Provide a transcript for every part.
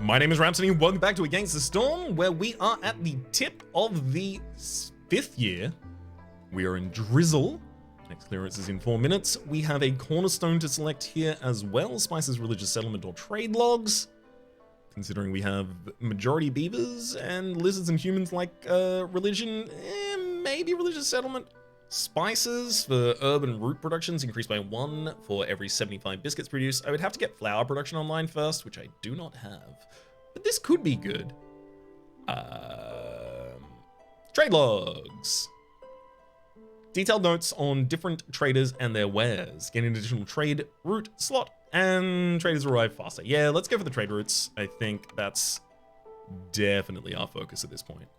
My name is Rhapsody, and welcome back to Against the Storm, where we are at the tip of the 5th year. We are in Drizzle. Next clearance is in 4 minutes. We have a cornerstone to select here as well. Spice's religious settlement or trade logs. Considering we have majority beavers and lizards and humans like religion, maybe religious settlement. Spices for urban root productions increased by 1 for every 75 biscuits produced. I would have to get flour production online first, which I do not have. But this could be good. Trade logs. Detailed notes on different traders and their wares. Gain an additional trade route slot, and traders arrive faster. Yeah, let's go for the trade routes. I think that's definitely our focus at this point.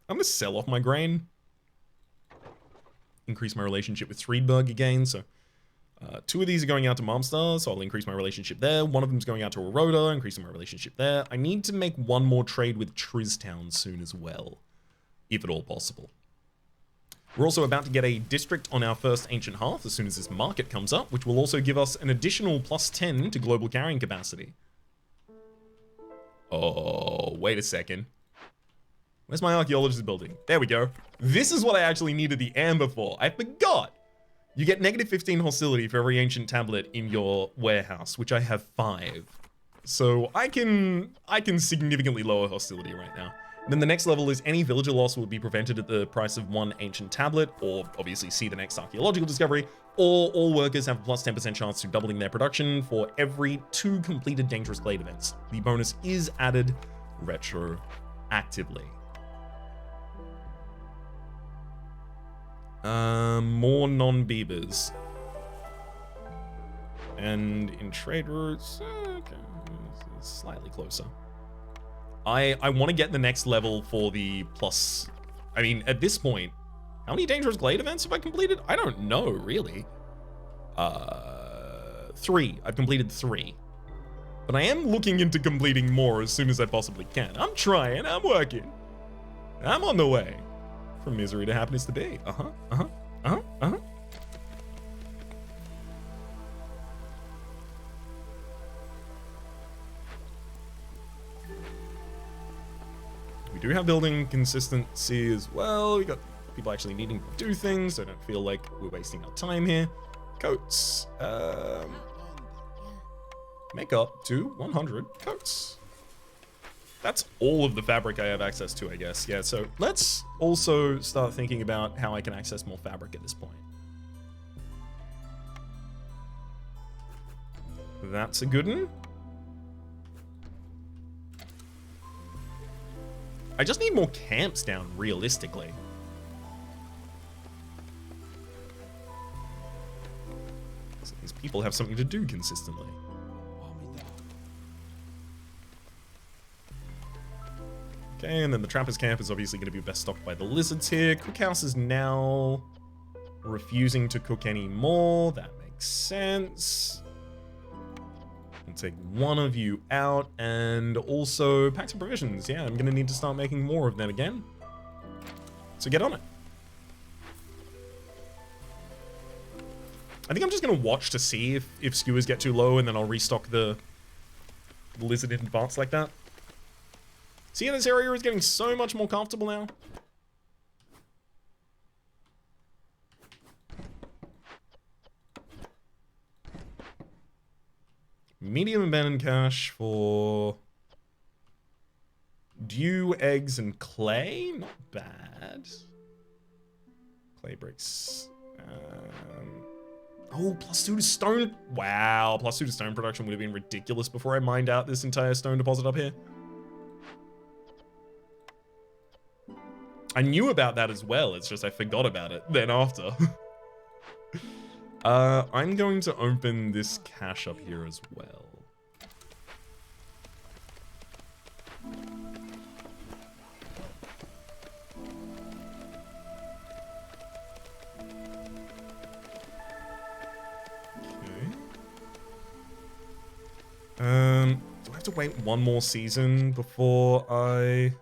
I'm gonna sell off my grain. Increase my relationship with Threedberg again, so 2 of these are going out to Malmstar, so I'll increase my relationship there. 1 of them's going out to Aroda, increasing my relationship there. I need to make 1 more trade with Triztown soon as well, if at all possible. We're also about to get a district on our first Ancient Hearth as soon as this market comes up, which will also give us an additional +10 to global carrying capacity. Oh, wait a second. Where's my archaeologist building? There we go. This is what I actually needed the amber for. I forgot. You get -15 hostility for every ancient tablet in your warehouse, which I have 5. So I can significantly lower hostility right now. Then the next level is any villager loss will be prevented at the price of 1 ancient tablet, or obviously see the next archaeological discovery, or all workers have a +10% chance to doubling their production for every 2 completed dangerous glade events. The bonus is added retroactively. More non-beavers. And in trade routes, okay, slightly closer. I want to get the next level for the plus. I mean, at this point, how many dangerous glade events have I completed? I don't know, really. 3. I've completed 3. But I am looking into completing more as soon as I possibly can. I'm trying, I'm working. I'm on the way. From misery to happiness to be. We do have building consistency as well. We got people actually needing to do things, so I don't feel like we're wasting our time here. Coats. Make up to 100 coats. That's all of the fabric I have access to, I guess. Yeah, so let's also start thinking about how I can access more fabric at this point. That's a good one. I just need more camps down, realistically. So these people have something to do consistently. Okay, and then the Trapper's Camp is obviously going to be best stocked by the lizards here. Cookhouse is now refusing to cook anymore. That makes sense. I'll take 1 of you out, and also packs of provisions. Yeah, I'm going to need to start making more of them again. So get on it. I think I'm just going to watch to see if skewers get too low, and then I'll restock the lizard in advance like that. See how this area is getting so much more comfortable now? Medium abandoned cache for dew, eggs, and clay. Not bad. Clay bricks. Oh, +2 to stone. Wow, +2 to stone production would have been ridiculous before I mined out this entire stone deposit up here. I knew about that as well, it's just I forgot about it then after. I'm going to open this cache up here as well. Okay. Do I have to wait 1 more season before I...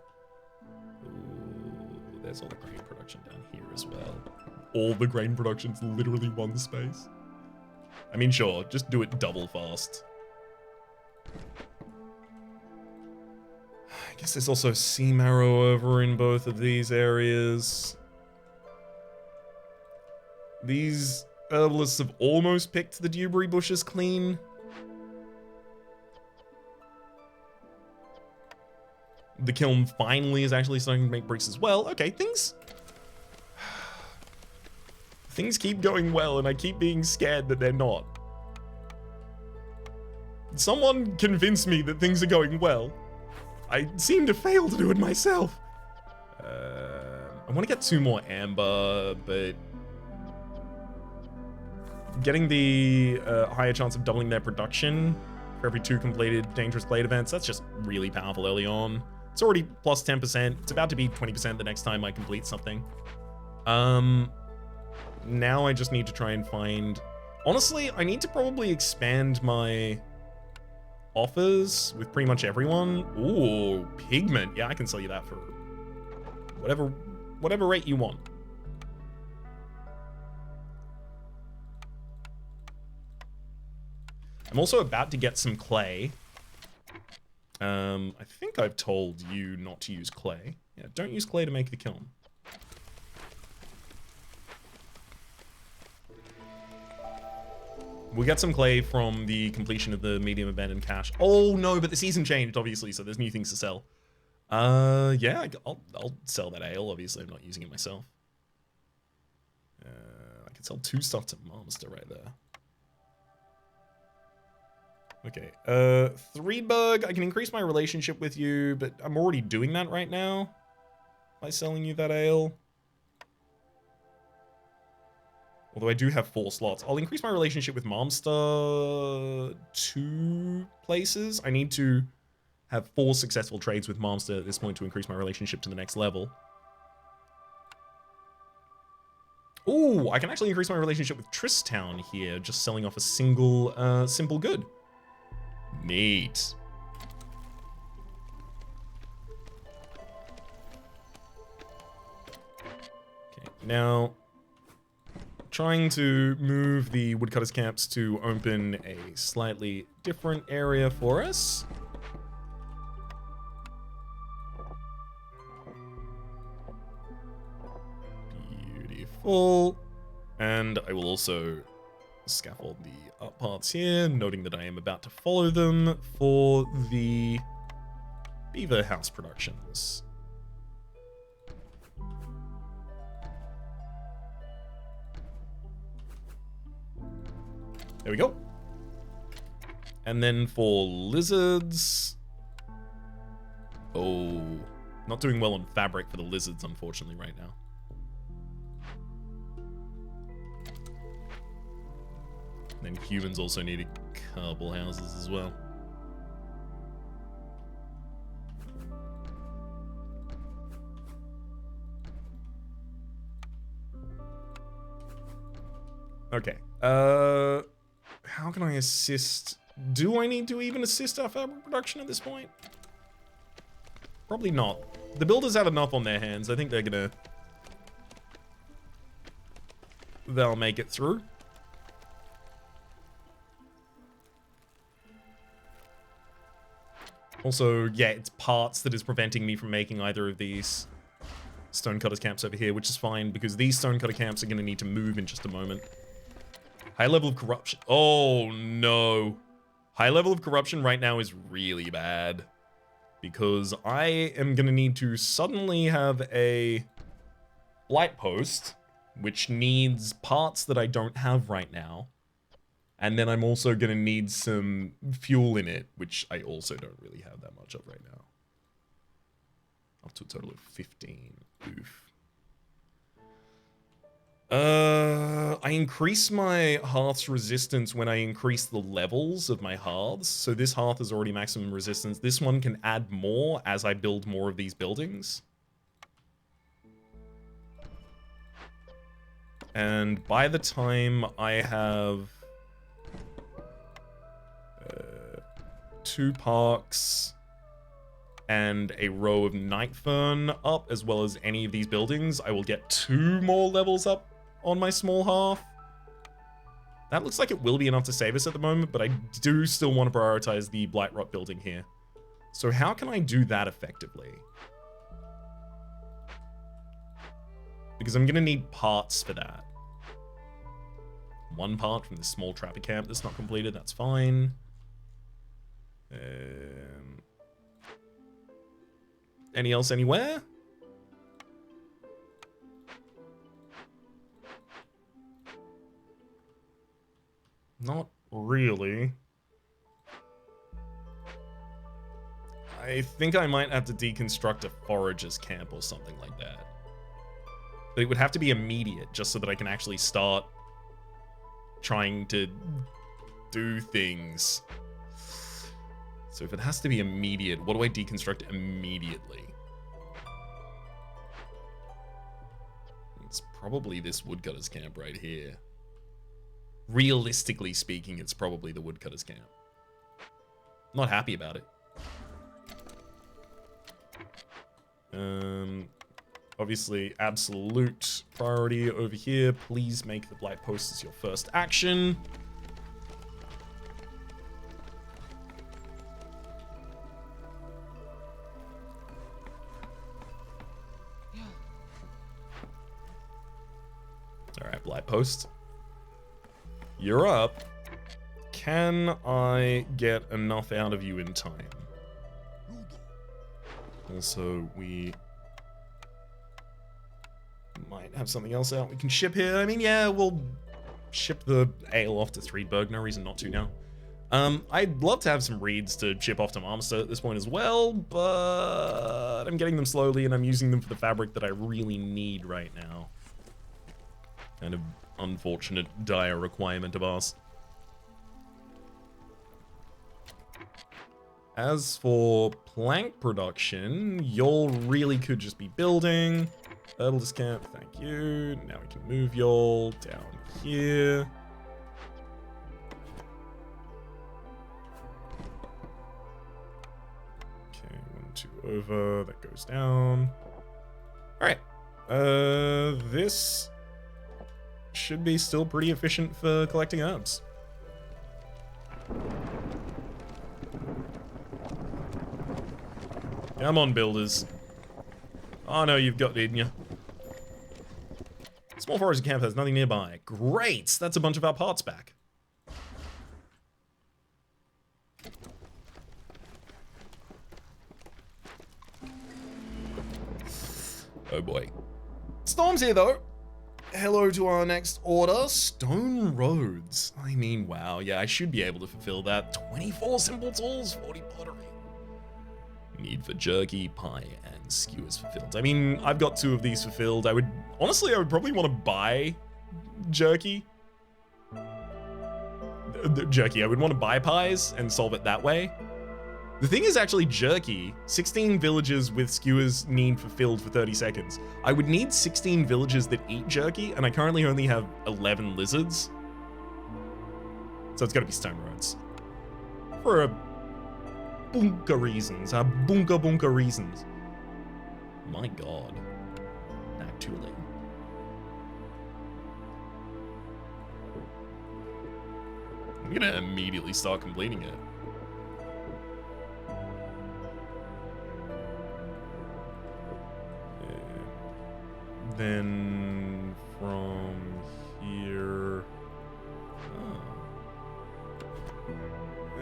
There's all the grain production down here as well. All the grain production's literally 1 space. I mean, sure, just do it double fast. Guess there's also sea marrow over in both of these areas. These herbalists have almost picked the dewberry bushes clean. The kiln finally is actually starting to make bricks as well. Okay, things keep going well, and I keep being scared that they're not. Someone convince me that things are going well. I seem to fail to do it myself. I want to get 2 more amber, but getting the higher chance of doubling their production for every 2 completed dangerous glade events, that's just really powerful early on. It's already plus 10%. It's about to be 20% the next time I complete something. Now I just need to try and find... Honestly, I need to probably expand my offers with pretty much everyone. Ooh, pigment. Yeah, I can sell you that for whatever rate you want. I'm also about to get some clay. I think I've told you not to use clay. Yeah, don't use clay to make the kiln. We'll get some clay from the completion of the medium abandoned cache. Oh no, but the season changed, obviously, so there's new things to sell. Yeah, I'll sell that ale. Obviously, I'm not using it myself. I can sell 2 stuff to Monster right there. Okay, 3bug, I can increase my relationship with you, but I'm already doing that right now by selling you that ale. Although I do have 4 slots. I'll increase my relationship with Momster 2 places. I need to have 4 successful trades with Momster at this point to increase my relationship to the next level. Ooh, I can actually increase my relationship with Tristown here, just selling off a single, simple good. Neat. Okay, now trying to move the woodcutters camps to open a slightly different area for us. Beautiful. And I will also scaffold the up parts here, noting that I am about to follow them for the beaver house productions. There we go. And then for lizards... Oh, not doing well on fabric for the lizards, unfortunately, right now. And then humans also need a couple houses as well. Okay. How can I assist? Do I need to even assist our fabric production at this point? Probably not. The builders have enough on their hands. I think they'll make it through. Also, yeah, it's parts that is preventing me from making either of these stonecutters camps over here, which is fine because these stonecutter camps are going to need to move in just a moment. High level of corruption. Oh, no. High level of corruption right now is really bad because I am going to need to suddenly have a blight post, which needs parts that I don't have right now. And then I'm also going to need some fuel in it, which I also don't really have that much of right now. Up to a total of 15. Oof. I increase my hearth's resistance when I increase the levels of my hearths. So this hearth is already maximum resistance. This one can add more as I build more of these buildings. And by the time I have 2 parks and a row of night fern up, as well as any of these buildings, I will get 2 more levels up on my small hearth. That looks like it will be enough to save us at the moment, but I do still want to prioritize the blight rot building here. So how can I do that effectively? Because I'm gonna need parts for that. One part from this small trapper camp that's not completed, that's fine. Any else anywhere? Not really. I think I might have to deconstruct a forager's camp or something like that. But it would have to be immediate, just so that I can actually start trying to do things. So if it has to be immediate, what do I deconstruct immediately? It's probably this woodcutter's camp right here. Realistically speaking, it's probably the woodcutter's camp. Not happy about it. Obviously, absolute priority over here. Please make the blight post as your first action. All right, blight post. You're up. Can I get enough out of you in time? Also, we might have something else out we can ship here. I mean, yeah, we'll ship the ale off to Threedberg. No reason not to now. I'd love to have some reeds to ship off to Marmoset at this point as well, but I'm getting them slowly and I'm using them for the fabric that I really need right now. Kind of unfortunate, dire requirement of ours. As for plank production, y'all really could just be building. Herbalist camp, thank you. Now we can move y'all down here. Okay, 1, 2 over, that goes down. All right, this should be still pretty efficient for collecting herbs. Come on, builders. Oh no, you've got it, didn't you? Small forest camp has nothing nearby. Great! That's a bunch of our parts back. Oh boy. Storm's here though. Hello to our next order, Stone Roads. I mean, wow, yeah, I should be able to fulfill that. 24 simple tools, 40 pottery. Need for jerky, pie, and skewers fulfilled. I mean, I've got 2 of these fulfilled. I would probably want to buy jerky. Jerky, I would want to buy pies and solve it that way. The thing is actually jerky, 16 villages with skewers need fulfilled for 30 seconds. I would need 16 villages that eat jerky, and I currently only have 11 lizards. So it's gotta be Stone Roads. For a bunka reasons, bunka reasons. My god. Actually. I'm gonna immediately start completing it. Then from here,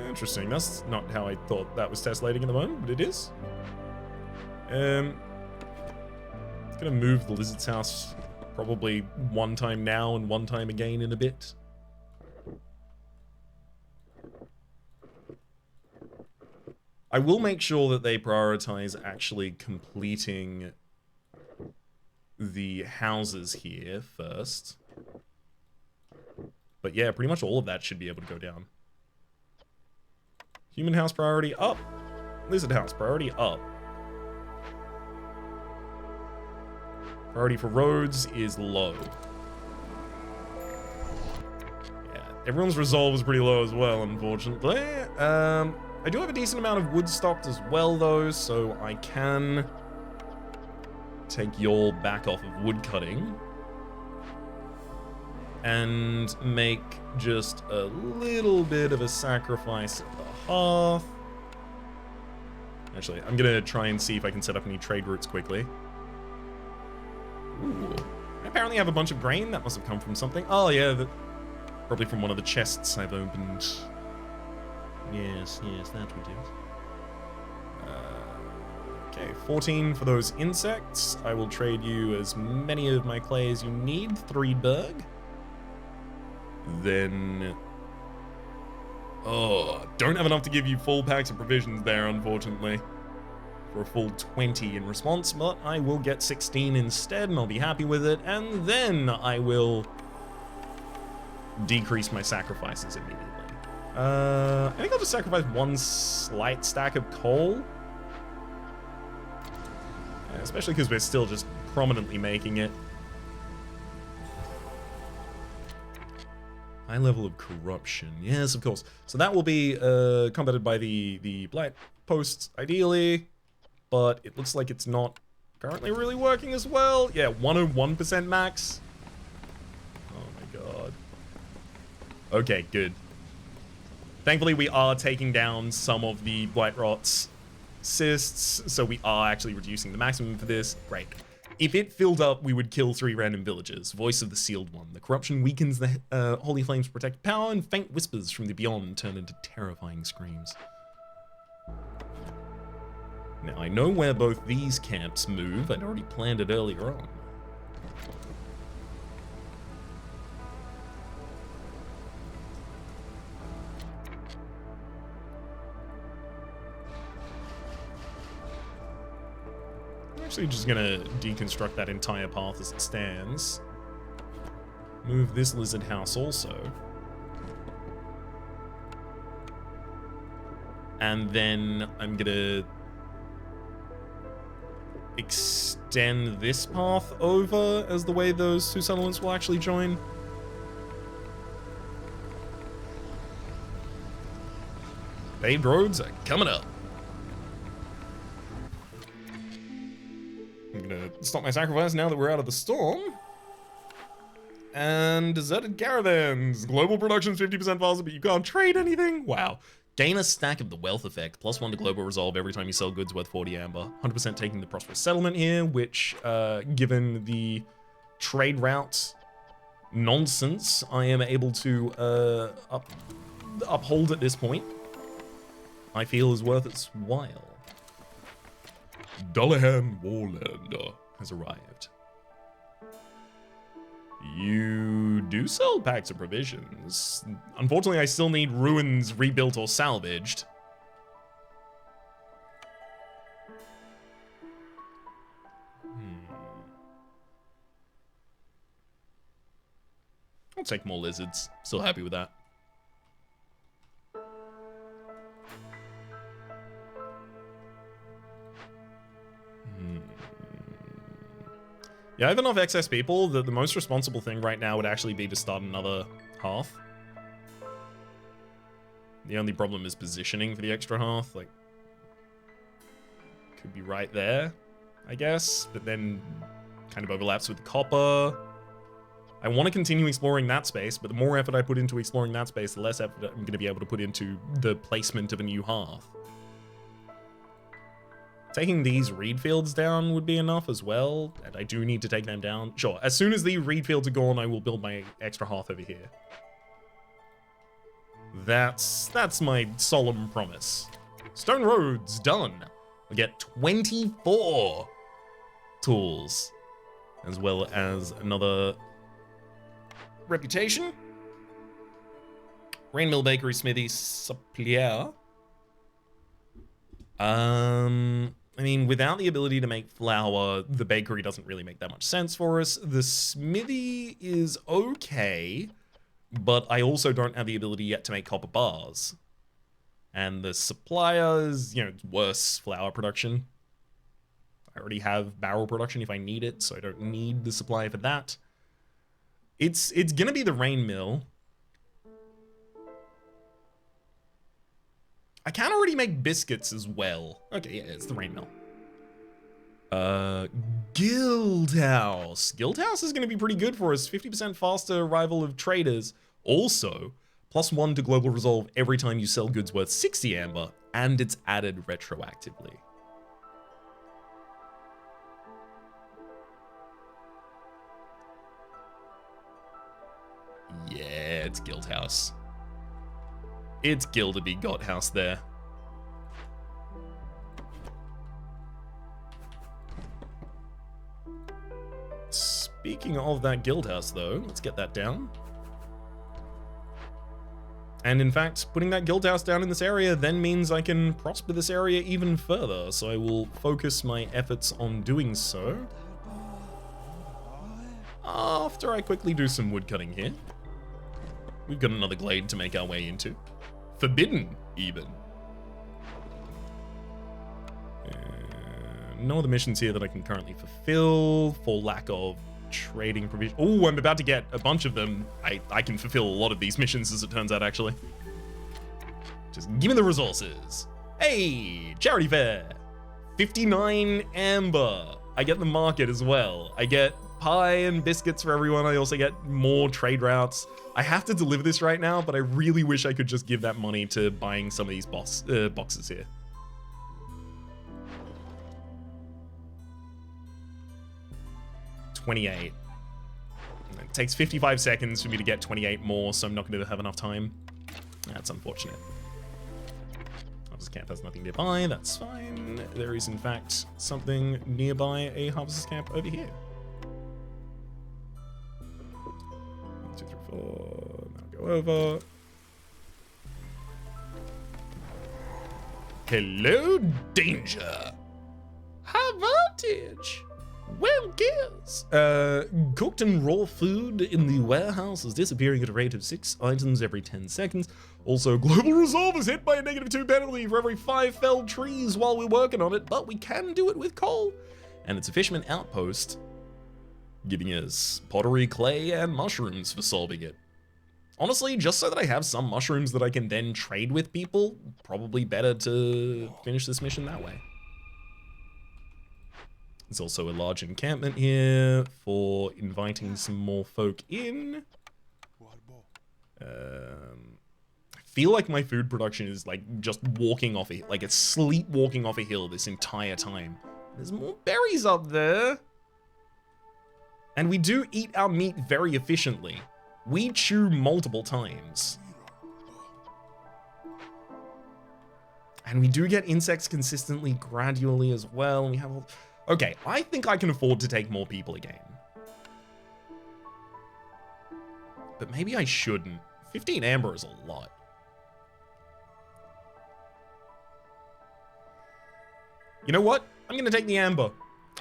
interesting. That's not how I thought that was tessellating at the moment, but it is. Gonna move the lizard's house probably one time now and one time again in a bit. I will make sure that they prioritize actually completing the houses here first. But yeah, pretty much all of that should be able to go down. Human house priority up. Lizard house priority up. Priority for roads is low. Yeah, everyone's resolve is pretty low as well, unfortunately. I do have a decent amount of wood stocked as well, though, so I can take y'all back off of wood cutting and make just a little bit of a sacrifice at the hearth. Actually, I'm gonna try and see if I can set up any trade routes quickly. Ooh. I apparently have a bunch of grain. That must have come from something. Oh, yeah, probably from one of the chests I've opened. Yes, that would do. Okay, 14 for those insects. I will trade you as many of my clay as you need. 3 berg. Then... Oh, don't have enough to give you full packs of provisions there, unfortunately. For a full 20 in response, but I will get 16 instead, and I'll be happy with it, and then I will decrease my sacrifices immediately. I think I'll just sacrifice 1 slight stack of coal. Especially because we're still just prominently making it. High level of corruption. Yes, of course. So that will be combated by the blight posts, ideally. But it looks like it's not currently really working as well. Yeah, 101% max. Oh my god. Okay, good. Thankfully, we are taking down some of the blight rot's cysts, so we are actually reducing the maximum for this. Great. If it filled up, we would kill 3 random villagers. Voice of the Sealed One. The corruption weakens the Holy Flame's protected power, and faint whispers from the beyond turn into terrifying screams. Now, I know where both these camps move. I'd already planned it earlier on. I'm actually just gonna deconstruct that entire path as it stands. Move this lizard house also. And then I'm gonna extend this path over as the way those 2 settlements will actually join. Paved roads are coming up. I'm gonna stop my sacrifice now that we're out of the storm. And deserted caravans. Global production's 50% faster, but you can't trade anything. Wow. Gain a stack of the wealth effect, +1 to global resolve every time you sell goods worth 40 amber. 100% taking the prosperous settlement here, which, given the trade route nonsense, I am able to uphold at this point. I feel is worth its while. Dullahan Warlander has arrived. You do sell packs of provisions. Unfortunately, I still need ruins rebuilt or salvaged. I'll take more lizards. Still happy with that. Yeah, I have enough excess people that the most responsible thing right now would actually be to start another hearth. The only problem is positioning for the extra hearth. Like, could be right there, I guess, but then kind of overlaps with the copper. I want to continue exploring that space, but the more effort I put into exploring that space, the less effort I'm going to be able to put into the placement of a new hearth. Taking these reed fields down would be enough as well, and I do need to take them down. Sure, as soon as the reed fields are gone, I will build my extra hearth over here. That's my solemn promise. Stone roads done. We get 24 tools, as well as another reputation. Grain mill, bakery, smithy, supplier. I mean, without the ability to make flour, the bakery doesn't really make that much sense for us. The smithy is okay, but I also don't have the ability yet to make copper bars. And the supplier is, you know, worse flour production. I already have barrel production if I need it, so I don't need the supplier for that. It's gonna be the rain mill. I can already make biscuits as well. Okay, yeah, it's the rain mill. Guildhouse. Guildhouse is going to be pretty good for us. 50% faster arrival of traders. Also, +1 to global resolve every time you sell goods worth 60 amber. and it's added retroactively. Yeah, it's Guild House. It's Gilderby Got House there. Speaking of that guild house, though, let's get that down. And in fact, putting that guild house down in this area then means I can prosper this area even further, so I will focus my efforts on doing so. After I quickly do some woodcutting here. We've got another glade to make our way into. Forbidden, even. No other missions here that I can currently fulfill for lack of trading provision. Oh, I'm about to get a bunch of them. I can fulfill a lot of these missions, as it turns out, actually. Just give me the resources. Hey, charity fair. 59 amber. I get the market as well. I get pie and biscuits for everyone. I also get more trade routes. I have to deliver this right now, but I really wish I could just give that money to buying some of these boxes here. $28. It takes 55 seconds for me to get 28 more, so I'm not going to have enough time. That's unfortunate. Harvester's Camp has nothing nearby, that's fine. There is, in fact, something nearby a Harvester's Camp over here. 1, 2, 3, 4. Now go over. Hello, danger. High voltage. Well, guess. Cooked and raw food in the warehouse is disappearing at a rate of 6 items every 10 seconds. Also, global resolve is hit by a -2 penalty for every 5 felled trees while we're working on it, but we can do it with coal. And it's a fisherman outpost, giving us pottery, clay, and mushrooms for solving it. Honestly, just so that I have some mushrooms that I can then trade with people, probably better to finish this mission that way. There's also a large encampment here for inviting some more folk in. I feel like my food production is like just walking off a, like it's sleepwalking off a hill this entire time. There's more berries up there. And we do eat our meat very efficiently. We chew multiple times. And we do get insects consistently, gradually as well. And we have all... Okay, I think I can afford to take more people again. But maybe I shouldn't. 15 amber is a lot. You know what? I'm gonna take the amber.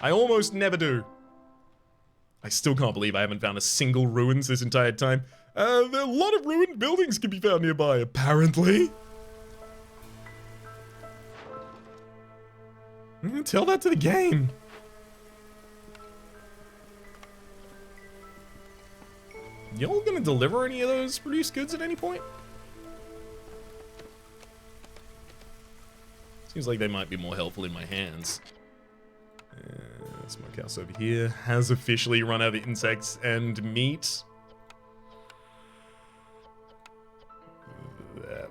I almost never do. I still can't believe I haven't found a single ruins this entire time. There are a lot of ruined buildings can be found nearby, apparently. Tell that to the game. Y'all gonna deliver any of those produced goods at any point? Seems like they might be more helpful in my hands. Smokehouse over here has officially run out of insects and meat.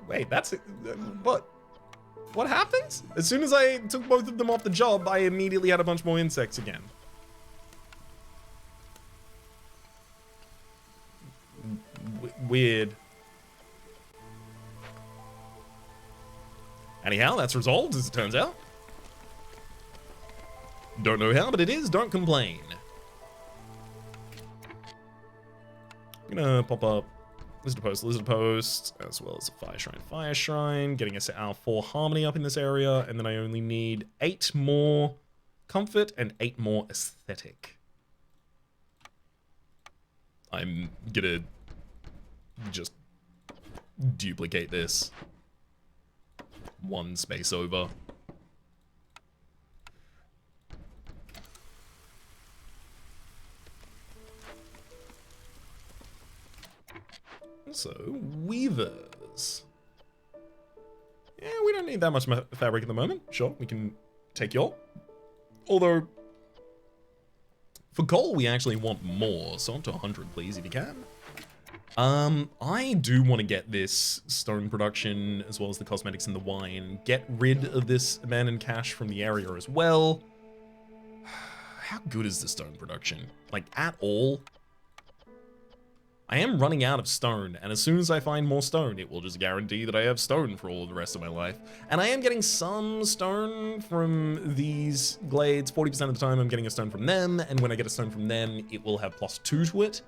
Wait, that's it. What? What happens? As soon as I took both of them off the job, I immediately had a bunch more insects again. Weird. Anyhow, that's resolved, as it turns out. Don't know how, but it is. Don't complain. I'm gonna pop up lizard post, as well as a fire shrine, getting us our 4 harmony up in this area, and then I only need 8 more comfort and 8 more aesthetic. I'm gonna just duplicate this 1 space over. Also, weavers. Yeah, we don't need that much fabric at the moment. Sure, we can take y'all. Although, for coal, we actually want more. So on to 100, please, if you can. I do want to get this stone production as well as the cosmetics and the wine. Get rid of this abandoned cache from the area as well. How good is the stone production? Like, at all? I am running out of stone, and as soon as I find more stone, it will just guarantee that I have stone for all of the rest of my life. And I am getting some stone from these glades. 40% of the time I'm getting a stone from them, and when I get a stone from them, it will have +2 to it.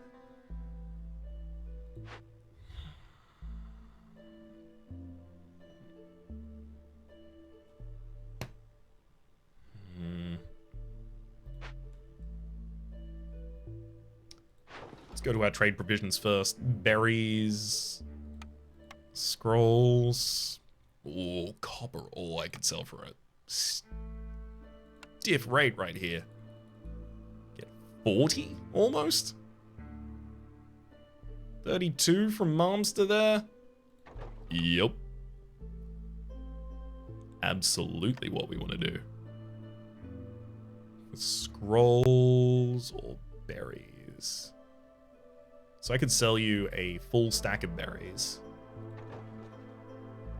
Let's go to our trade provisions first. Berries, scrolls, oh, copper. Oh, I could sell for a stiff rate right here. Get 40 almost. 32 from Momster there. Yep. Absolutely what we want to do. Scrolls or berries. So I could sell you a full stack of berries.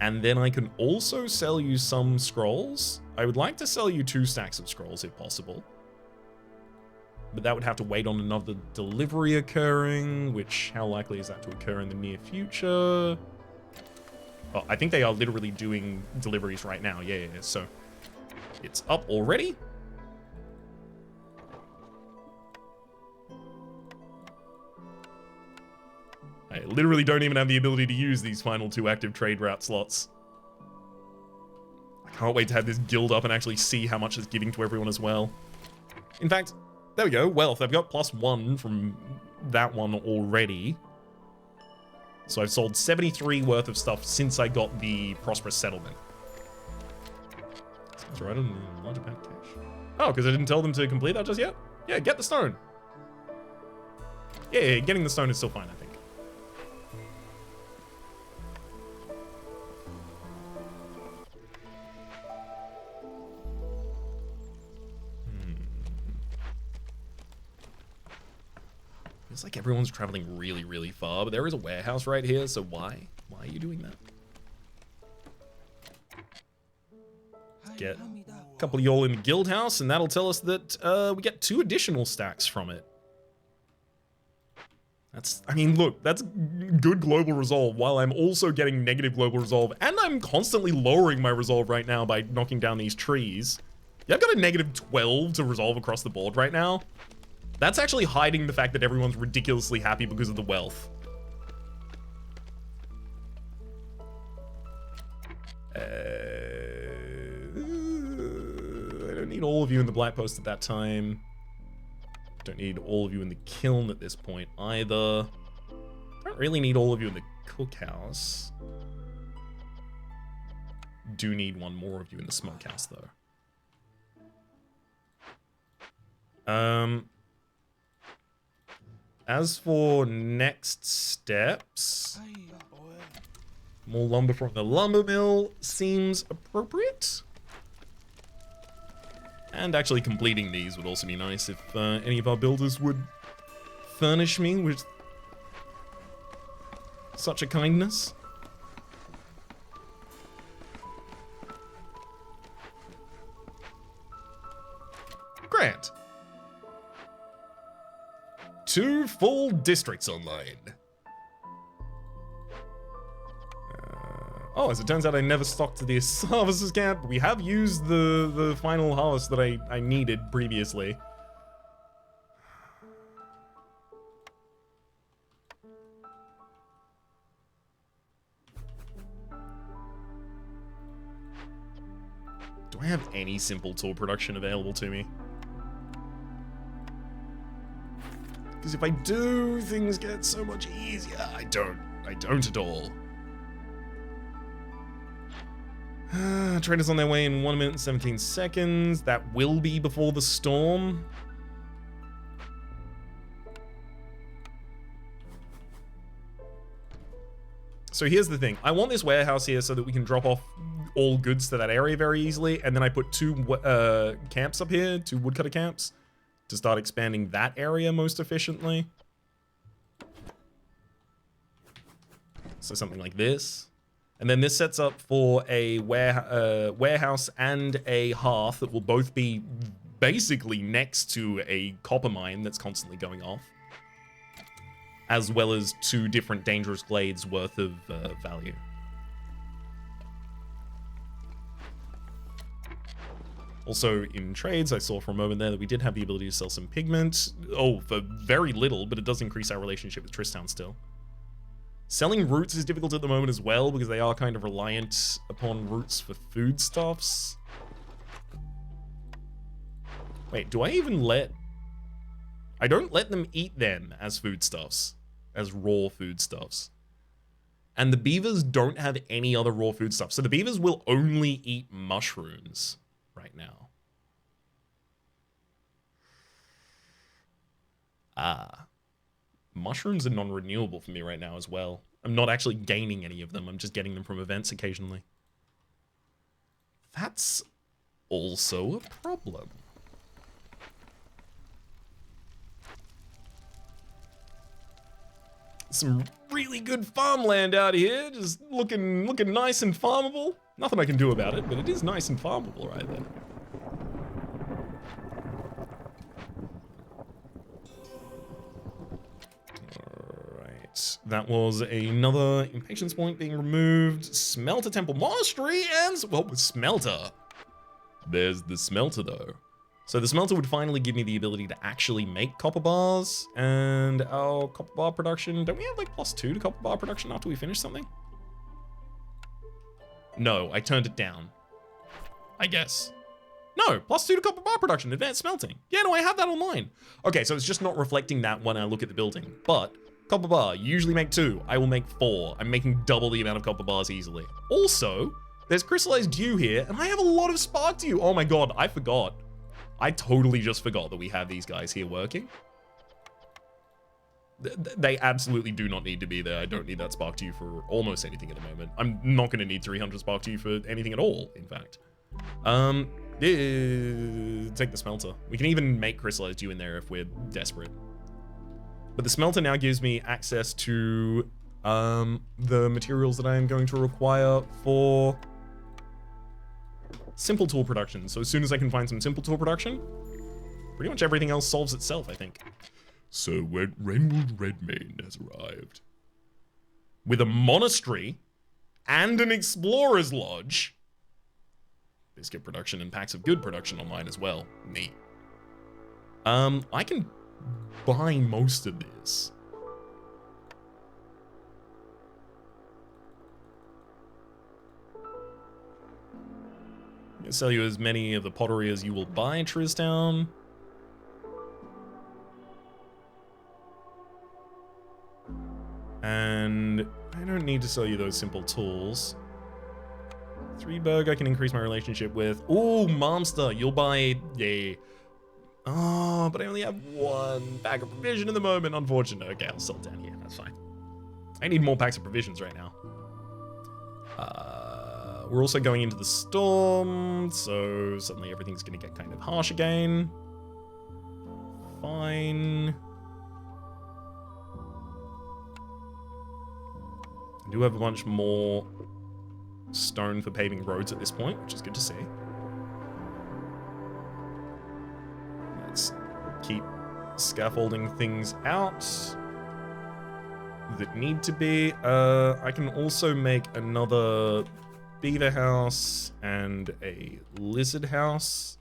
And then I can also sell you some scrolls. I would like to sell you 2 stacks of scrolls if possible. But that would have to wait on another delivery occurring, which, how likely is that to occur in the near future? Oh, I think they are literally doing deliveries right now. Yeah. So it's up already. I literally don't even have the ability to use these final 2 active trade route slots. I can't wait to have this guild up and actually see how much it's giving to everyone as well. In fact, there we go, wealth. I've got +1 from that one already. So I've sold 73 worth of stuff since I got the prosperous settlement. Sounds right on the larger bank cash. Oh, because I didn't tell them to complete that just yet? Yeah, get the stone. Yeah, getting the stone is still fine, I think. It's like everyone's traveling really, really far, but there is a warehouse right here, so why? Why are you doing that? Get a couple of y'all in the guild house, and that'll tell us that we get 2 additional stacks from it. That's, I mean, look, that's good global resolve, while I'm also getting negative global resolve, and I'm constantly lowering my resolve right now by knocking down these trees. Yeah, I've got a -12 to resolve across the board right now. That's actually hiding the fact that everyone's ridiculously happy because of the wealth. I don't need all of you in the Black Post at that time. Don't need all of you in the kiln at this point either. Don't really need all of you in the cookhouse. Do need one more of you in the smokehouse though. As for next steps, more lumber from the lumber mill seems appropriate. And actually completing these would also be nice if any of our builders would furnish me with such a kindness. Grant. 2 full districts online. Oh, as it turns out, I never stocked this harvester's camp. We have used the final harvest that I needed previously. Do I have any simple tool production available to me? Because if I do, things get so much easier. I don't at all. Traders on their way in 1 minute and 17 seconds. That will be before the storm. So here's the thing. I want this warehouse here so that we can drop off all goods to that area very easily. And then I put 2 camps up here, 2 woodcutter camps, to start expanding that area most efficiently. So something like this. And then this sets up for a warehouse and a hearth that will both be basically next to a copper mine that's constantly going off, as well as 2 different dangerous glades worth of value. Also, in trades, I saw for a moment there that we did have the ability to sell some pigment. Oh, for very little, but it does increase our relationship with Tristown still. Selling roots is difficult at the moment as well, because they are kind of reliant upon roots for foodstuffs. Wait, do I even let... I don't let them eat them as foodstuffs, as raw foodstuffs. And the beavers don't have any other raw foodstuff, so the beavers will only eat mushrooms right now. Mushrooms are non-renewable for me right now as well. I'm not actually gaining any of them. I'm just getting them from events occasionally. That's also a problem. Some really good farmland out here, just looking nice and farmable. Nothing I can do about it, but it is nice and farmable right there. Alright, that was another impatience point being removed. Smelter Temple Monastery and, well, smelter. There's the smelter though. So the smelter would finally give me the ability to actually make copper bars, and our copper bar production, don't we have like +2 to copper bar production after we finish something? No, I turned it down. I guess. No, +2 to copper bar production, advanced smelting. Yeah, no, I have that on mine. Okay, so it's just not reflecting that when I look at the building. But copper bar, you usually make 2. I will make 4. I'm making double the amount of copper bars easily. Also, there's crystallized dew here, and I have a lot of spark dew. Oh my god, I forgot. I totally just forgot that we have these guys here working. They absolutely do not need to be there. I don't need that spark dew for almost anything at the moment. I'm not going to need 300 spark dew for anything at all, in fact. Take the smelter. We can even make crystallized dew in there if we're desperate. But the smelter now gives me access to the materials that I am going to require for simple tool production. So as soon as I can find some simple tool production, pretty much everything else solves itself, I think. So when Renwood Redmane has arrived with a monastery and an explorer's lodge, biscuit production and packs of good production on mine as well. Neat. I can buy most of this. I'm gonna sell you as many of the pottery as you will buy, Tristown. And I don't need to sell you those simple tools. 3 I can increase my relationship with. Ooh, Momster, you'll buy a... Oh, but I only have 1 bag of provision at the moment, unfortunate. Okay, I'll sell it down here, that's fine. I need more packs of provisions right now. We're also going into the storm, so suddenly everything's gonna get kind of harsh again. Fine. I do have a bunch more stone for paving roads at this point, which is good to see. Let's keep scaffolding things out that need to be. I can also make another beaver house and a lizard house.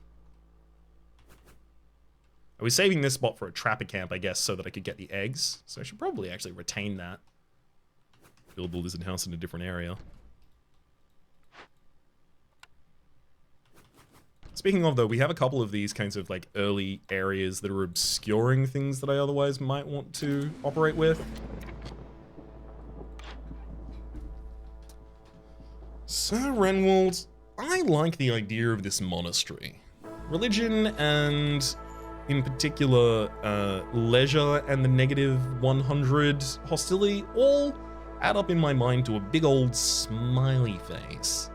I was saving this spot for a trapper camp, I guess, so that I could get the eggs. So I should probably actually retain that. Build the lizard house in a different area. Speaking of, though, we have a couple of these kinds of like early areas that are obscuring things that I otherwise might want to operate with. Sir Renwald, I like the idea of this monastery. Religion and, in particular, leisure and the -100 hostility all add up in my mind to a big old smiley face.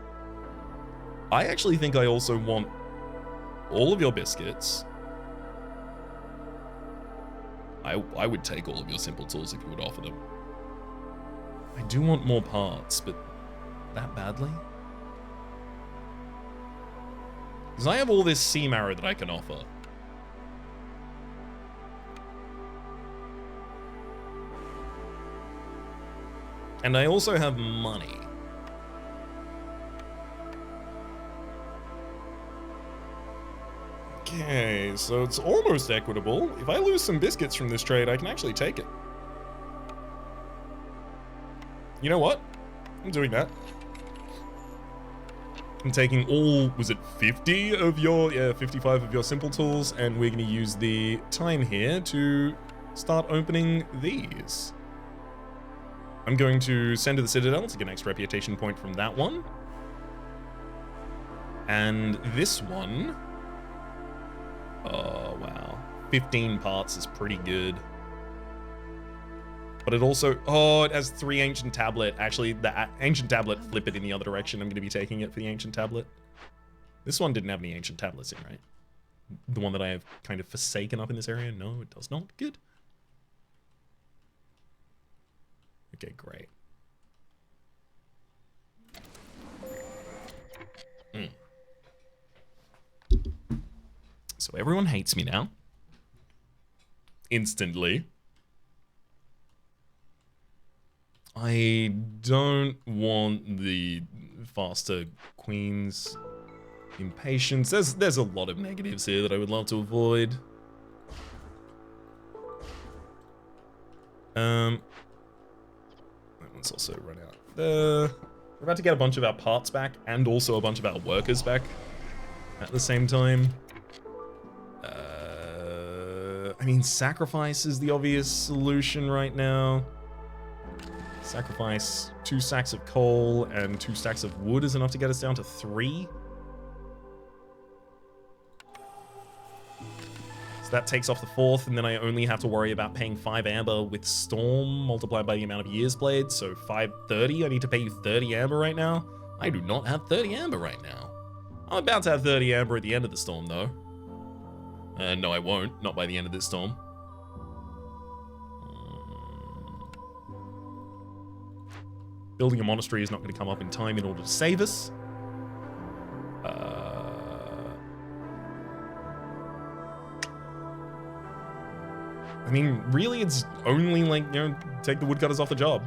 I actually think I also want all of your biscuits. I would take all of your simple tools if you would offer them. I do want more parts, but that badly? Because I have all this sea marrow that I can offer. And I also have money. Okay, so it's almost equitable. If I lose some biscuits from this trade, I can actually take it. You know what? I'm doing that. I'm taking all, was it 50 of your, yeah, 55 of your simple tools, and we're gonna use the time here to start opening these. I'm going to send to the Citadel to get an extra reputation point from that one. And this one, oh wow, 15 parts is pretty good. But it also, oh, it has 3 ancient tablet. Actually, the ancient tablet, flip it in the other direction. I'm going to be taking it for the ancient tablet. This one didn't have any ancient tablets in, right? The one that I have kind of forsaken up in this area? No, it does not. Good. Okay, great. So everyone hates me now. Instantly. I don't want the faster queens. Impatience. There's a lot of negatives here that I would love to avoid. That one's also run out. We're about to get a bunch of our parts back and also a bunch of our workers back at the same time. I mean, sacrifice is the obvious solution right now. Sacrifice 2 stacks of coal and 2 stacks of wood is enough to get us down to 3. So that takes off the 4th, and then I only have to worry about paying 5 amber with Storm multiplied by the amount of years played. So 530, I need to pay you 30 amber right now. I do not have 30 amber right now. I'm about to have 30 amber at the end of the storm though. No, I won't. Not by the end of this storm. Building a monastery is not going to come up in time in order to save us. I mean, really, it's only like, you know, take the woodcutters off the job.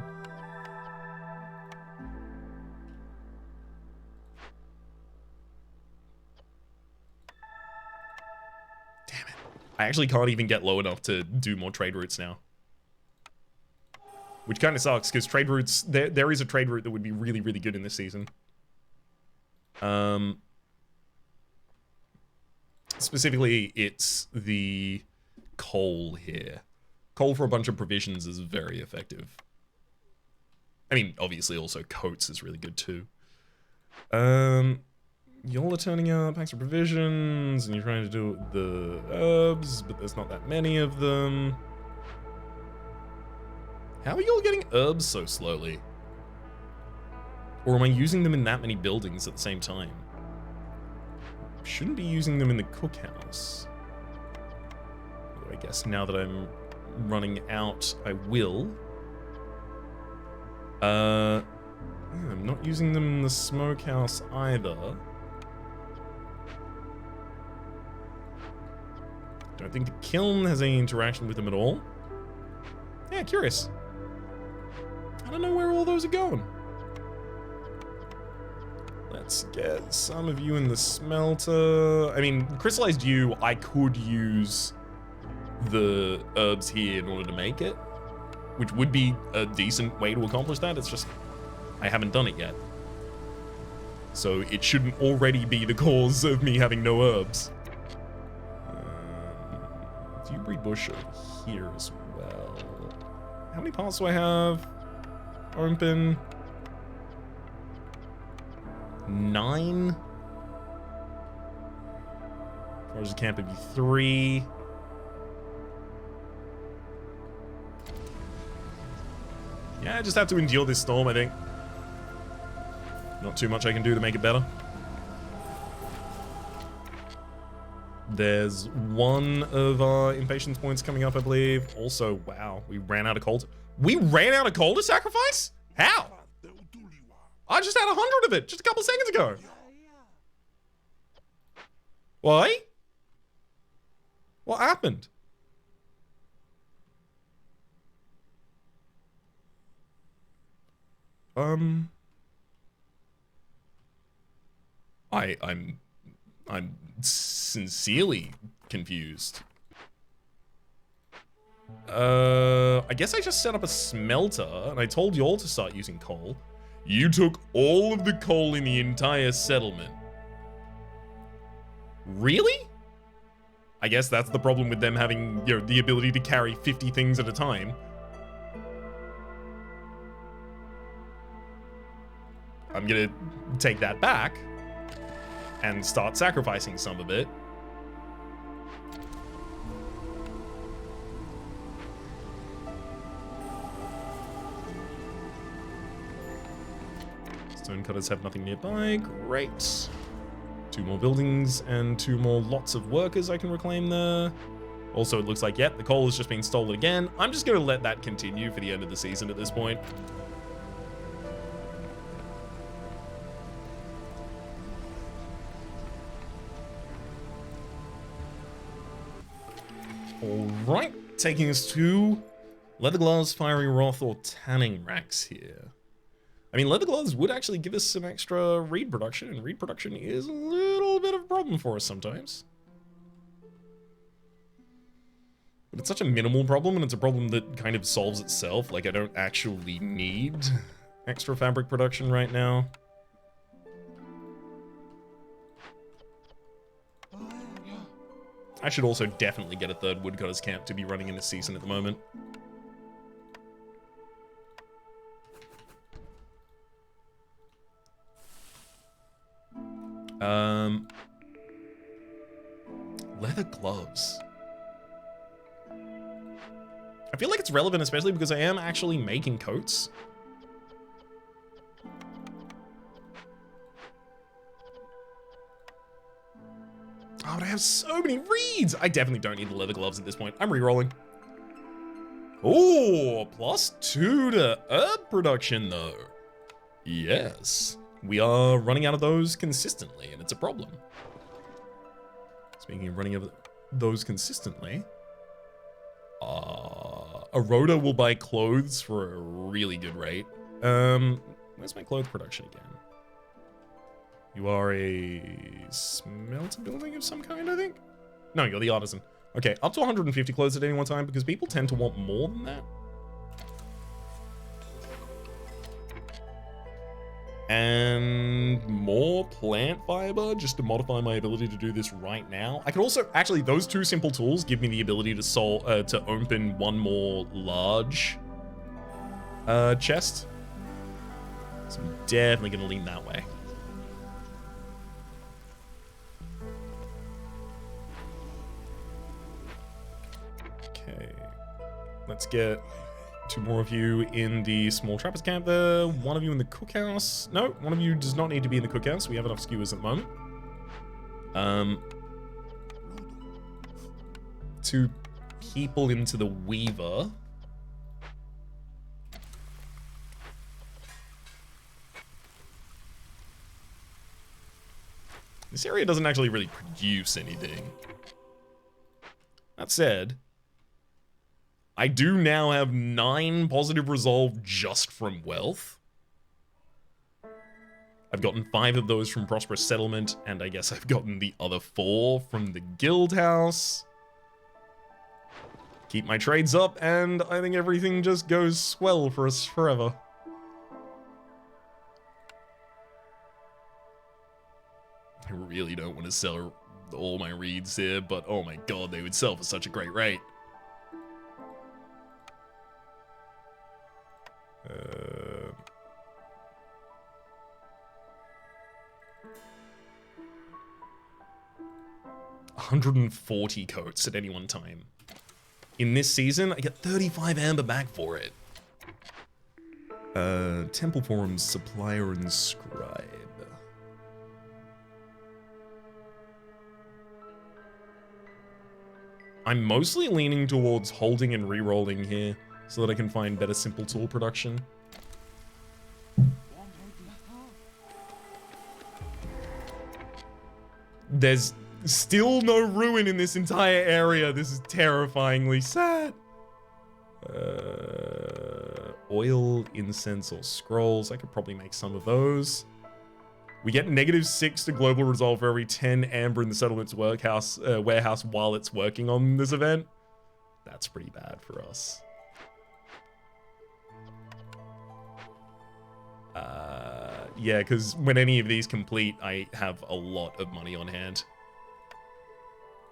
Damn it. I actually can't even get low enough to do more trade routes now. Which kind of sucks, because trade routes, there is a trade route that would be really, really good in this season. Specifically, it's the coal here. Coal for a bunch of provisions is very effective. I mean, obviously also coats is really good too. Y'all are turning out packs of provisions, and you're trying to do the herbs, but there's not that many of them. How are y'all getting herbs so slowly? Or am I using them in that many buildings at the same time? Shouldn't be using them in the cookhouse. I guess now that I'm running out, I will. Yeah, I'm not using them in the smokehouse either. Don't think the kiln has any interaction with them at all. Yeah, curious. I don't know where all those are going. Let's get some of you in the smelter. I mean, crystallized yew, I could use the herbs here in order to make it, which would be a decent way to accomplish that. It's just, I haven't done it yet. So it shouldn't already be the cause of me having no herbs. Do you breed bush over here as well? How many parts do I have open? 9. Forest camp would be 3. Yeah, I just have to endure this storm, I think. Not too much I can do to make it better. There's one of our impatience points coming up, I believe. Also, wow, we ran out of coal. We ran out of coal to sacrifice? How? I just had 100 of it just a couple seconds ago. Why? What happened? I'm sincerely confused. I guess I just set up a smelter and I told you all to start using coal. You took all of the coal in the entire settlement. Really? I guess that's the problem with them having, you know, the ability to carry 50 things at a time. I'm gonna take that back and start sacrificing some of it. Stonecutters have nothing nearby. Great. 2 more buildings and 2 more lots of workers I can reclaim there. Also, it looks like, yep, the coal has just been stolen again. I'm just going to let that continue for the end of the season at this point. Alright, taking us to leather gloves, fiery wrath, or tanning racks here. I mean, leather gloves would actually give us some extra reed production, and reed production is a little bit of a problem for us sometimes. But it's such a minimal problem, and it's a problem that kind of solves itself. Like, I don't actually need extra fabric production right now. I should also definitely get a 3rd woodcutter's camp to be running in this season at the moment. Leather gloves. I feel like it's relevant, especially because I am actually making coats. Oh, but I have so many reeds. I definitely don't need the leather gloves at this point. I'm re-rolling. Oh, +2 to herb production though. Yes. We are running out of those consistently, and it's a problem. Speaking of running out of those consistently, Aroda will buy clothes for a really good rate. Where's my clothes production again? You are a smelter building of some kind, I think? No, you're the artisan. Okay, up to 150 clothes at any one time, because people tend to want more than that. And more plant fiber, just to modify my ability to do this right now. I could also, actually, those 2 simple tools give me the ability to open 1 more large chest. So I'm definitely gonna lean that way. Okay, let's get 2 more of you in the small trappers camp there. 1 of you in the cookhouse. No, 1 of you does not need to be in the cookhouse. We have enough skewers at the moment. 2 people into the weaver. This area doesn't actually really produce anything. That said, I do now have 9 positive resolve just from wealth. I've gotten 5 of those from Prosperous Settlement, and I guess I've gotten the other 4 from the Guild House. Keep my trades up, and I think everything just goes swell for us forever. I really don't want to sell all my reeds here, but oh my god, they would sell for such a great rate. Uh... 140 coats at any one time. In this season, I get 35 amber back for it. Temple Forums, Supplier, and Scribe. I'm mostly leaning towards holding and re-rolling here so that I can find better simple tool production. There's still no ruin in this entire area. This is terrifyingly sad. Oil, incense, or scrolls. I could probably make some of those. We get -6 to global resolve for every 10 amber in the settlement's warehouse while it's working on this event. That's pretty bad for us. Yeah, because when any of these complete, I have a lot of money on hand.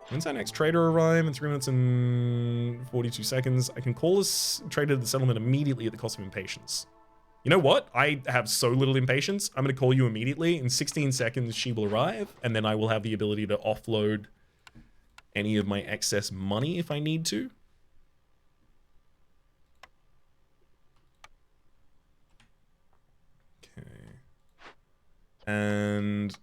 When's our next trader arrive? In 3 minutes and 42 seconds. I can call this trader to the settlement immediately at the cost of impatience. You know what? I have so little impatience. I'm going to call you immediately. In 16 seconds, she will arrive, and then I will have the ability to offload any of my excess money if I need to. And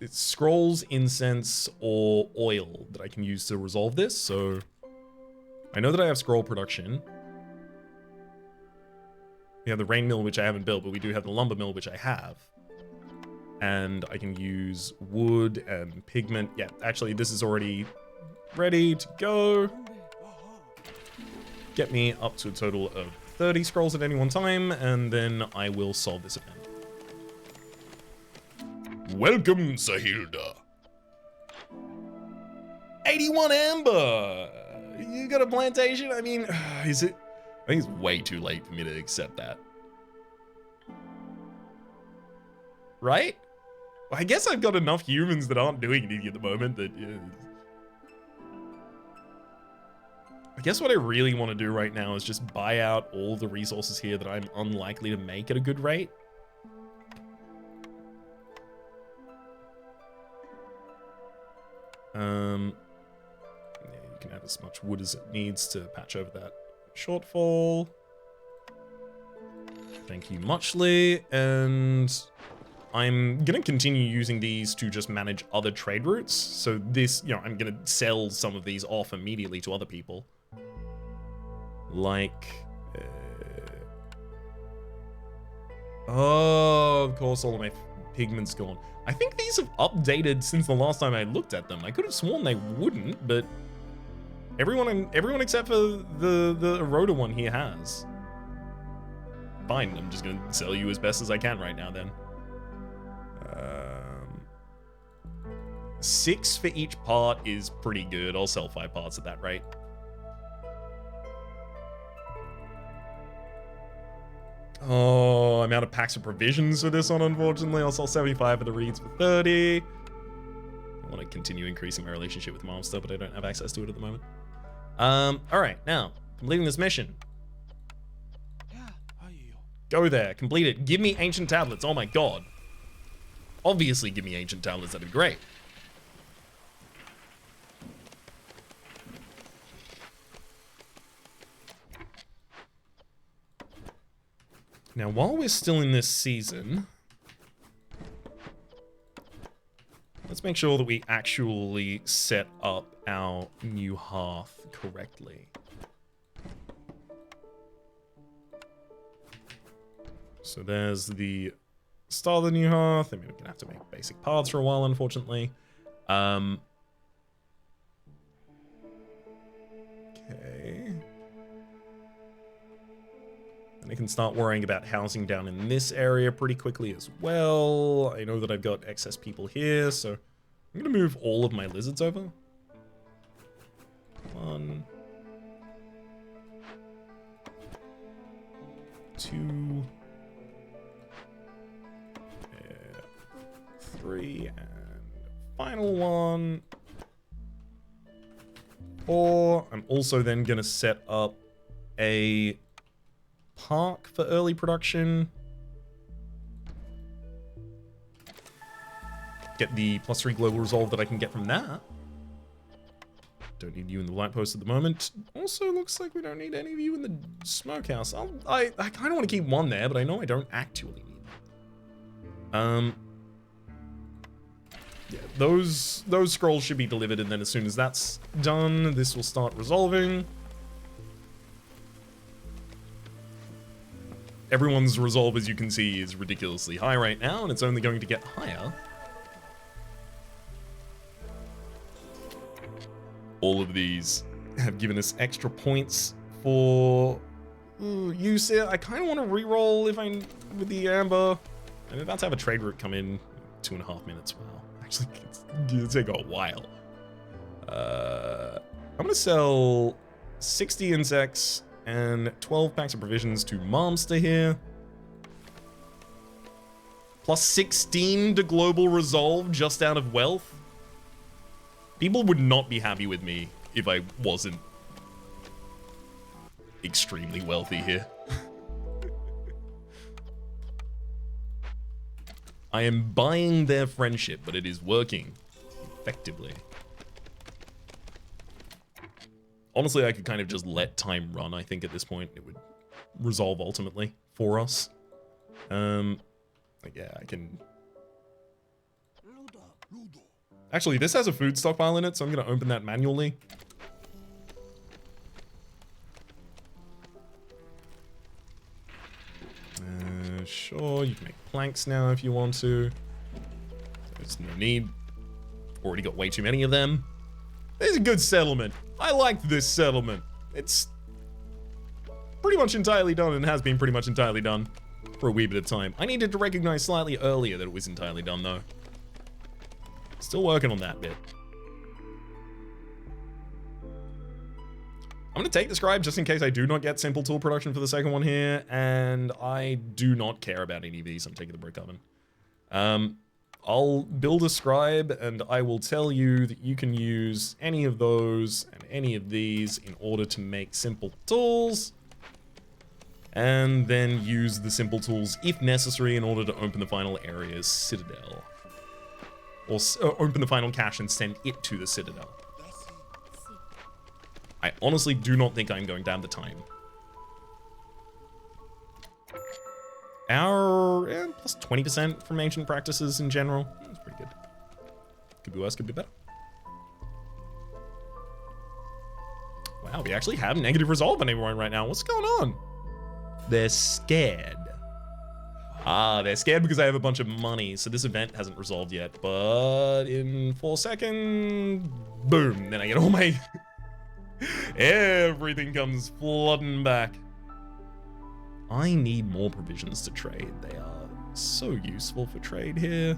it's scrolls, incense, or oil that I can use to resolve this. So I know that I have scroll production. We have the rain mill, which I haven't built, but we do have the lumber mill, which I have. And I can use wood and pigment. Yeah, actually, this is already ready to go. Get me up to a total of 30 scrolls at any one time, and then I will solve this event. Welcome, Sahilda. 81 amber. You got a plantation? I mean, is it? I think it's way too late for me to accept that. Right? Well, I guess I've got enough humans that aren't doing anything at the moment that. I guess what I really want to do right now is just buy out all the resources here that I'm unlikely to make at a good rate. Yeah, you can have as much wood as it needs to patch over that shortfall. Thank you muchly, and I'm gonna continue using these to just manage other trade routes. So this, you know, I'm gonna sell some of these off immediately to other people. Like, oh, of course, all of my pigment's gone. I think these have updated since the last time I looked at them. I could have sworn they wouldn't, but everyone except for the Eroda one here has. Fine, I'm just gonna sell you as best as I can right now then. 6 for each part is pretty good. I'll sell 5 parts at that rate. Oh, I'm out of packs of provisions for this one, unfortunately. I'll sell 75 of the reeds for 30. I want to continue increasing my relationship with Momster, but I don't have access to it at the moment. Alright, now, completing this mission. Go there, complete it. Give me ancient tablets, oh my god. Obviously give me ancient tablets, that'd be great. Now, while we're still in this season, let's make sure that we actually set up our new hearth correctly. So there's the start of the new hearth. I mean, we're gonna have to make basic paths for a while, unfortunately. Okay. And I can start worrying about housing down in this area pretty quickly as well. I know that I've got excess people here, so I'm gonna move all of my lizards over. 1, 2, 3, and final one. 4. I'm also then gonna set up a park for early production. Get the +3 global resolve that I can get from that. Don't need you in the light post at the moment. Also looks like we don't need any of you in the smokehouse. I kind of want to keep one there, but I know I don't actually need them. Yeah, those scrolls should be delivered, and then as soon as that's done, this will start resolving. Everyone's resolve, as you can see, is ridiculously high right now, and it's only going to get higher All of these have given us extra points for use here. I kind of want to re-roll if I'm with the amber. I'm about to have a trade route come in 2.5 minutes. Wow, actually, it's gonna take a while. I'm gonna sell 60 insects and 12 packs of provisions to Momster here. Plus 16 to global resolve just out of wealth. People would not be happy with me if I wasn't extremely wealthy here. I am buying their friendship, but it is working effectively. Honestly, I could kind of just let time run. I think at this point it would resolve ultimately for us. Yeah, I can... Actually, this has a food stockpile in it, so I'm going to open that manually. Sure, you can make planks now if you want to. There's no need. Already got way too many of them. This is a good settlement. I like this settlement. It's pretty much entirely done and has been pretty much entirely done for a wee bit of time. I needed to recognize slightly earlier that it was entirely done, though. Still working on that bit. I'm going to take the scribe just in case I do not get simple tool production for the second one here, and I do not care about any of these. I'm taking the brick oven. I'll build a scribe, and I will tell you that you can use any of those and any of these in order to make simple tools, and then use the simple tools if necessary in order to open the final area's citadel. Or open the final cache and send it to the citadel. I honestly do not think I'm going to have the time. Our plus 20% from ancient practices in general. That's pretty good. Could be worse, could be better. Wow, we actually have negative resolve on everyone right now. What's going on? They're scared. Ah, they're scared because I have a bunch of money, so this event hasn't resolved yet. But in 4 seconds, boom, then I get all my... Everything comes flooding back. I need more provisions to trade. They are so useful for trade here.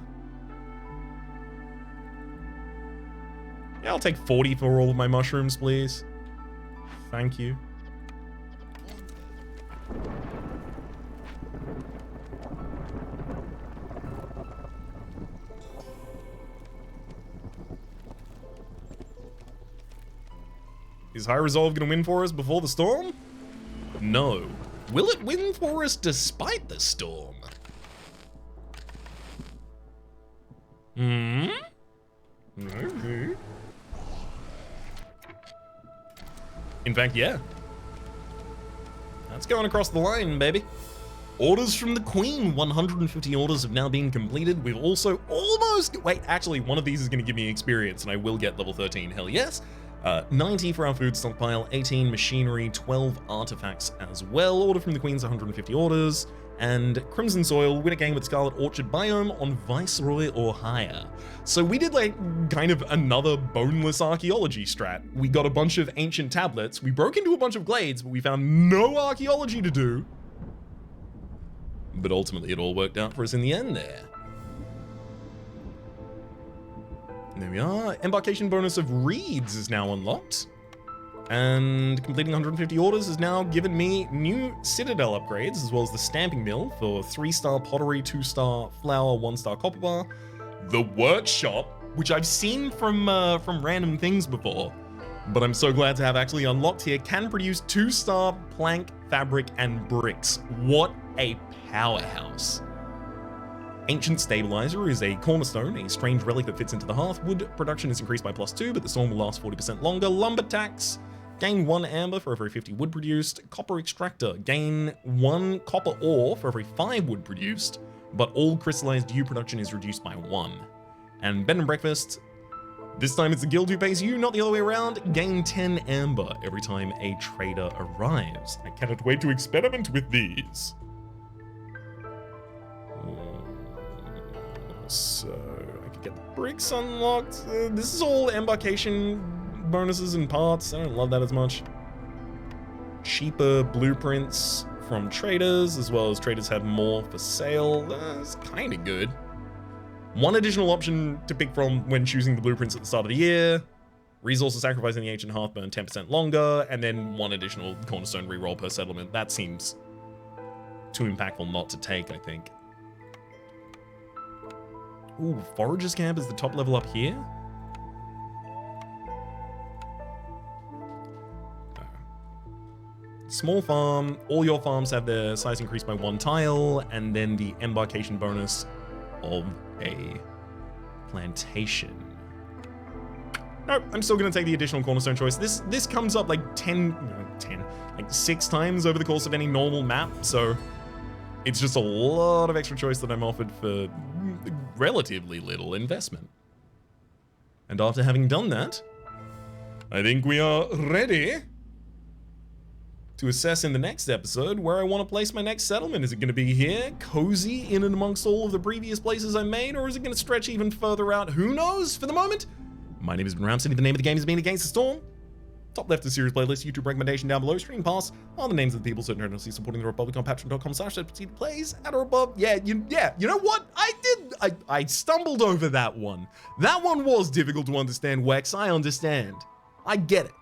Yeah, I'll take 40 for all of my mushrooms, please. Thank you. Is High Resolve gonna win for us before the storm? No. Will it win for us despite the storm? Hmm? Okay. In fact, yeah. That's going across the line, baby. Orders from the Queen. 150 orders have now been completed. We've also almost... Wait, actually, one of these is going to give me experience, and I will get level 13. Hell yes. 90 for our food stockpile, 18 machinery, 12 artifacts as well. Order from the Queen's 150 orders. And Crimson Soil, win a game with Scarlet Orchard biome on Viceroy or higher. So we did like kind of another boneless archaeology strat. We got a bunch of ancient tablets. We broke into a bunch of glades, but we found no archaeology to do. But ultimately it all worked out for us in the end there. There we are. Embarkation bonus of reeds is now unlocked. And completing 150 orders has now given me new Citadel upgrades, as well as the stamping mill for 3-star pottery, 2-star flour, 1-star copper bar. The workshop, which I've seen from random things before, but I'm so glad to have actually unlocked here, can produce 2-star plank, fabric, and bricks. What a powerhouse. Ancient Stabilizer is a cornerstone, a strange relic that fits into the hearth. Wood production is increased by +2, but the storm will last 40% longer. Lumber tax, gain 1 amber for every 50 wood produced. Copper extractor, gain 1 copper ore for every 5 wood produced, but all crystallized dew production is reduced by 1. And bed and breakfast, this time it's the guild who pays you, not the other way around. Gain 10 amber every time a trader arrives. I cannot wait to experiment with these. So I could get the bricks unlocked. This is all embarkation bonuses and parts. I don't love that as much. Cheaper blueprints from traders, as well as traders have more for sale. That's kind of good. One additional option to pick from when choosing the blueprints at the start of the year. Resources sacrificed in the Ancient Hearth burn 10% longer, and then one additional Cornerstone reroll per settlement. That seems too impactful not to take, I think. Ooh, Forager's Camp is the top level up here. Small farm, all your farms have their size increased by 1 tile, and then the embarkation bonus of a plantation. Nope, I'm still gonna take the additional Cornerstone choice. This comes up like 6 times over the course of any normal map, so it's just a lot of extra choice that I'm offered for relatively little investment. And after having done that, I think we are ready to assess in the next episode where I want to place my next settlement. Is it going to be here, cozy in and amongst all of the previous places I made, or is it going to stretch even further out? Who knows for the moment? My name has been Rhapsody. The name of the game has been Against the Storm. Top left of the series playlist, YouTube recommendation down below, stream pass, all the names of the people so generously supporting the Republic on patreon.com/plays at or above. Yeah, you know what? I stumbled over that one. That one was difficult to understand, Wex. I understand. I get it.